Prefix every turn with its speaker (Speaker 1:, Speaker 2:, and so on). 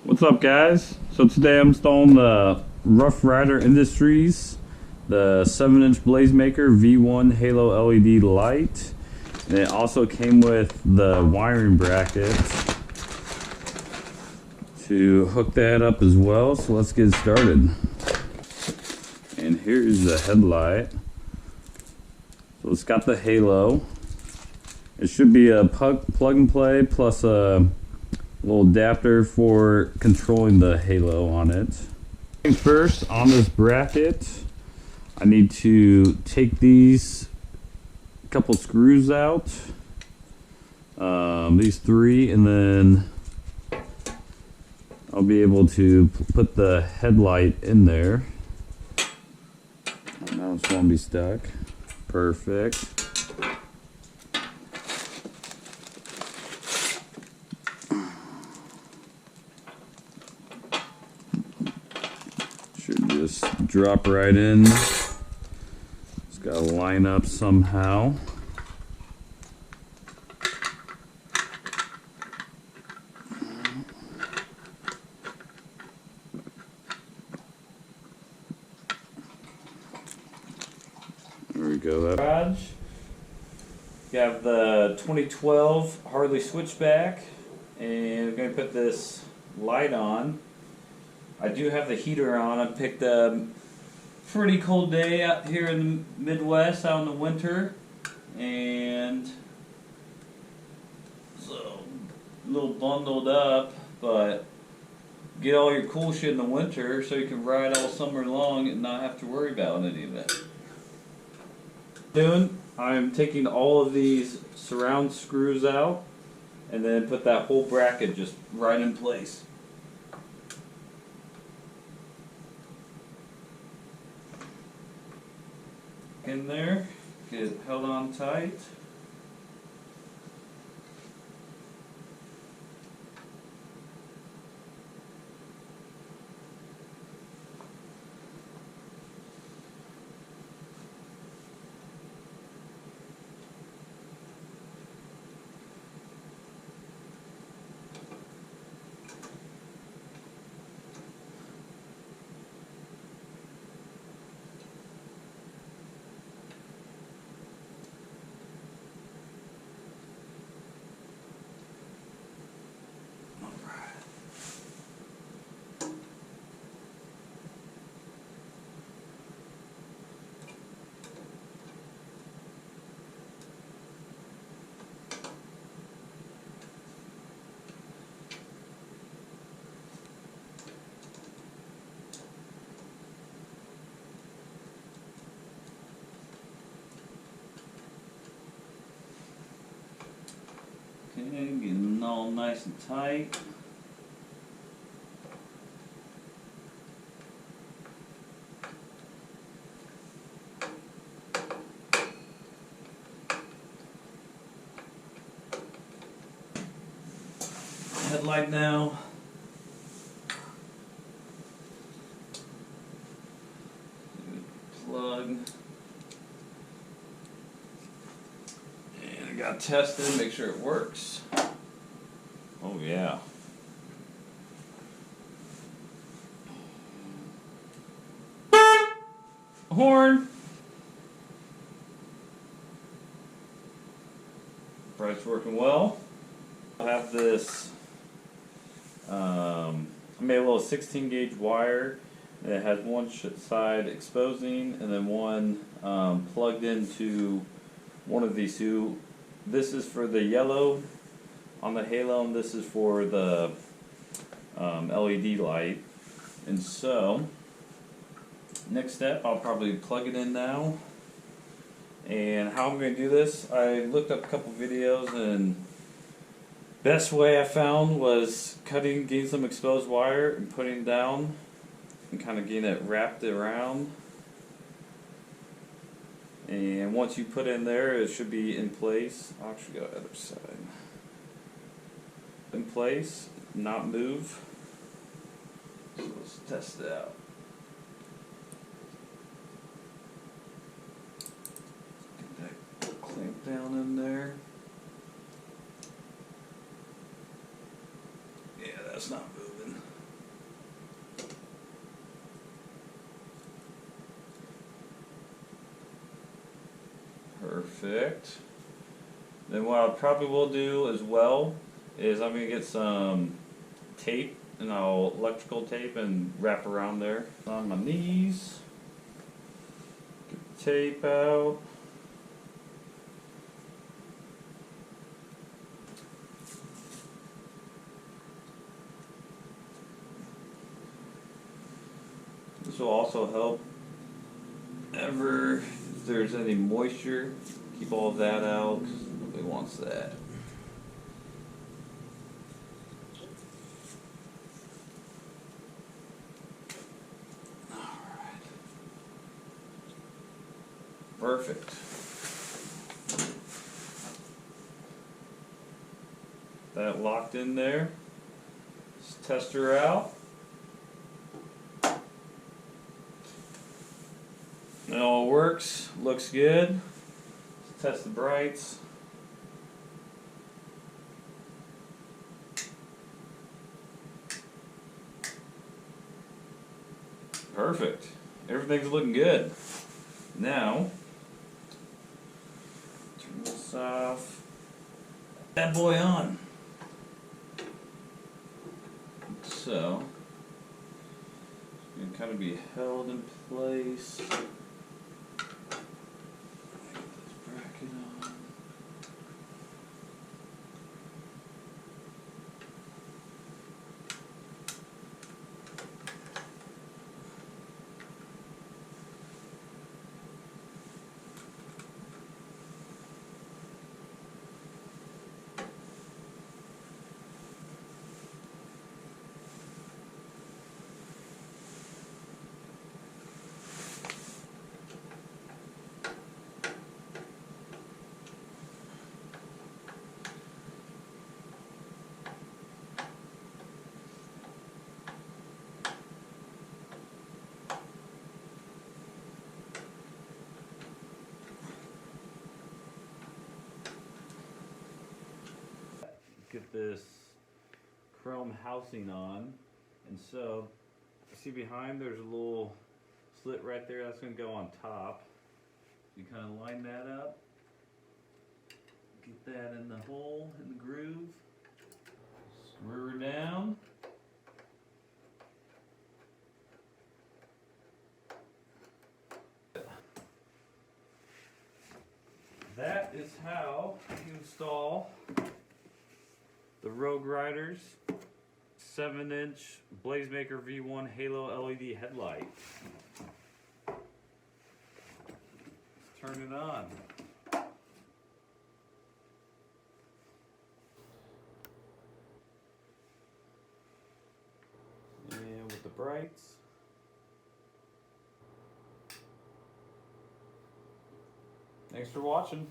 Speaker 1: What's up, guys? So today I'm installing the Rough Rider Industries, the 7-inch Blazemaker V1 Halo LED light. And it also came with the wiring bracket to hook that up as well. So let's get started. And here's the headlight. So it's got the halo. It should be a plug and play plus a little adapter for controlling the halo on it. First, on this bracket, I need to take these couple screws out, these three, and then I'll be able to put the headlight in there. Now it's going to be stuck. Perfect. Should just drop right in. It's got to line up somehow. There we go.
Speaker 2: Garage. You have the 2012 Harley Switchback, and we're going to put this light on. I do have the heater on. I picked a pretty cold day out here in the Midwest, out in the winter, and so a little bundled up, but get all your cool shit in the winter so you can ride all summer long and not have to worry about any of it. I'm taking all of these surround screws out and then put that whole bracket just right in place. In there, get it held on tight. Okay, getting all nice and tight. Headlight now. Plug. I gotta test it, make sure it works. Oh yeah. Horn. Bright's working well. I have this. I made a little 16 gauge wire. It has one side exposing and then one plugged into one of these two. This is for the yellow on the halo, and this is for the LED light. And so, next step, I'll probably plug it in now. And how I'm going to do this, I looked up a couple videos, and best way I found was getting some exposed wire and putting it down and kind of getting it wrapped around. And once you put it in there, it should be in place. I'll actually go to the other side. In place, not move. So let's test it out. Get that clamp down in there. Yeah, that's not moving. Perfect. Then what I probably will do as well is I'm gonna get some tape, and I'll electrical tape and wrap around there on my knees. Get the tape out. This will also help if there's any moisture, keep all of that out, 'cause nobody wants that. Alright. Perfect. That locked in there. Let's test her out. It all works, looks good. Let's test the brights. Perfect. Everything's looking good. Now, turn this off. That boy on. So, it's going to kind of be held in place. Bracket on. Get this chrome housing on, and so see behind there's a little slit right there that's going to go on top. You kind of line that up, get that in the hole, in the groove, screw her down. That is how you install the Rogue Riders 7-inch Blazemaker V1 Halo LED headlight. Let's turn it on. And with the brights. Thanks for watching.